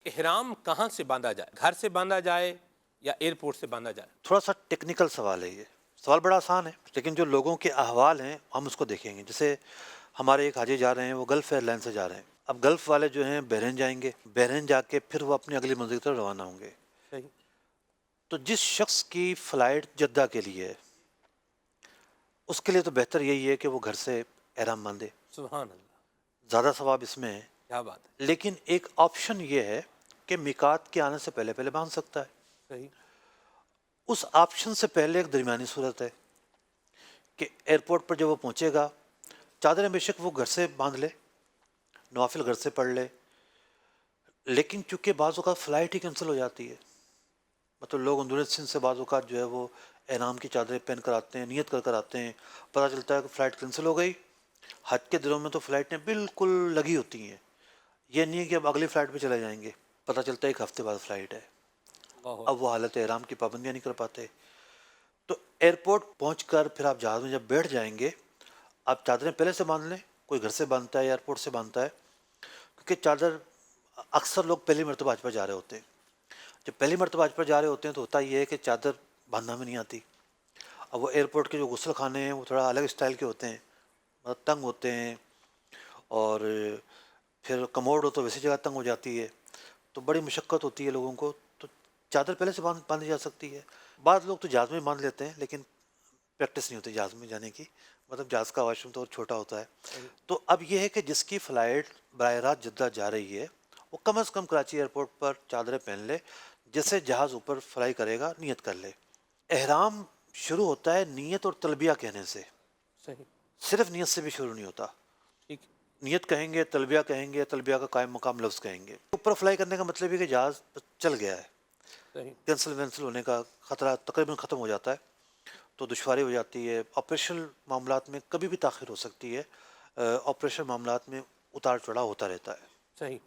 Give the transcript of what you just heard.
احرام کہاں سے باندھا جائے؟ گھر سے باندھا جائے یا ایئرپورٹ سے باندھا جائے؟ تھوڑا سا ٹیکنیکل سوال ہے یہ، سوال بڑا آسان ہے لیکن جو لوگوں کے احوال ہیں ہم اس کو دیکھیں گے. جیسے ہمارے ایک حاجی جا رہے ہیں، وہ گلف ایئر لائن سے جا رہے ہیں. اب گلف والے جو ہیں بحرین جائیں گے، بحرین جا کے پھر وہ اپنی اگلی منزل کی طرف روانہ ہوں گے. صحیح. تو جس شخص کی فلائٹ جدہ کے لیے ہے اس کے لیے تو بہتر یہی ہے کہ وہ گھر سے احرام باندھے، سبحان اللہ. زیادہ ثواب اس میں ہے. کیا بات ہے. لیکن ایک آپشن یہ ہے کہ میقات کے آنے سے پہلے پہلے باندھ سکتا ہے. صحیح. اس آپشن سے پہلے ایک درمیانی صورت ہے کہ ایئرپورٹ پر جب وہ پہنچے گا، چادریں بے شک وہ گھر سے باندھ لے، نوافل گھر سے پڑھ لے، لیکن چونکہ بعض اوقات فلائٹ ہی کینسل ہو جاتی ہے. مطلب لوگ اندرونی سندھ سے بعض اوقات جو ہے وہ احرام کی چادریں پہن کر آتے ہیں، نیت کر کر آتے ہیں، پتہ چلتا ہے کہ فلائٹ کینسل ہو گئی. حج کے دنوں میں تو فلائٹیں بالکل لگی ہوتی ہیں، یہ نہیں ہے کہ اب اگلی فلائٹ پہ چلے جائیں گے، پتہ چلتا ہے ایک ہفتے بعد فلائٹ ہے. اللہ اب وہ حالت احرام کی پابندیاں نہیں کر پاتے. تو ایئرپورٹ پہنچ کر پھر آپ جہاز میں جب بیٹھ جائیں گے، آپ چادریں پہلے سے باندھ لیں. کوئی گھر سے باندھتا ہے یا ایئرپورٹ سے باندھتا ہے، کیونکہ چادر اکثر لوگ پہلی مرتبہ حج پر جا رہے ہوتے ہیں. جب پہلی مرتبہ حج پر جا رہے ہوتے ہیں تو ہوتا یہ ہے کہ چادر باندھنا میں نہیں آتی. اب وہ ایئرپورٹ کے جو غسل خانے ہیں وہ تھوڑا الگ اسٹائل کے ہوتے ہیں، مطلب تنگ ہوتے ہیں، اور پھر کموڈ ہو تو ویسی جگہ تنگ ہو جاتی ہے، تو بڑی مشقت ہوتی ہے لوگوں کو. تو چادر پہلے سے باندھی جا سکتی ہے. بعض لوگ تو جہاز میں باندھ لیتے ہیں لیکن پریکٹس نہیں ہوتی جہاز میں جانے کی، مطلب جہاز کا واش روم تو اور چھوٹا ہوتا ہے. صحیح. تو اب یہ ہے کہ جس کی فلائٹ براہ راست جدہ جا رہی ہے وہ کم از کم کراچی ایئرپورٹ پر چادریں پہن لے. جیسے جہاز اوپر فلائی کرے گا نیت کر لے. احرام شروع ہوتا ہے نیت اور تلبیہ کہنے سے، صحیح. صرف نیت سے بھی شروع نہیں ہوتا. ٹھیک. نیت کہیں گے، تلبیہ کہیں گے، تلبیہ کا قائم مقام لفظ کہیں گے. اوپر فلائی کرنے کا مطلب ہے کہ جہاز چل گیا ہے، صحیح. کینسل وینسل ہونے کا خطرہ تقریباً ختم ہو جاتا ہے. تو دشواری ہو جاتی ہے. آپریشنل معاملات میں کبھی بھی تاخیر ہو سکتی ہے، آپریشن معاملات میں اتار چڑھاؤ ہوتا رہتا ہے. صحیح.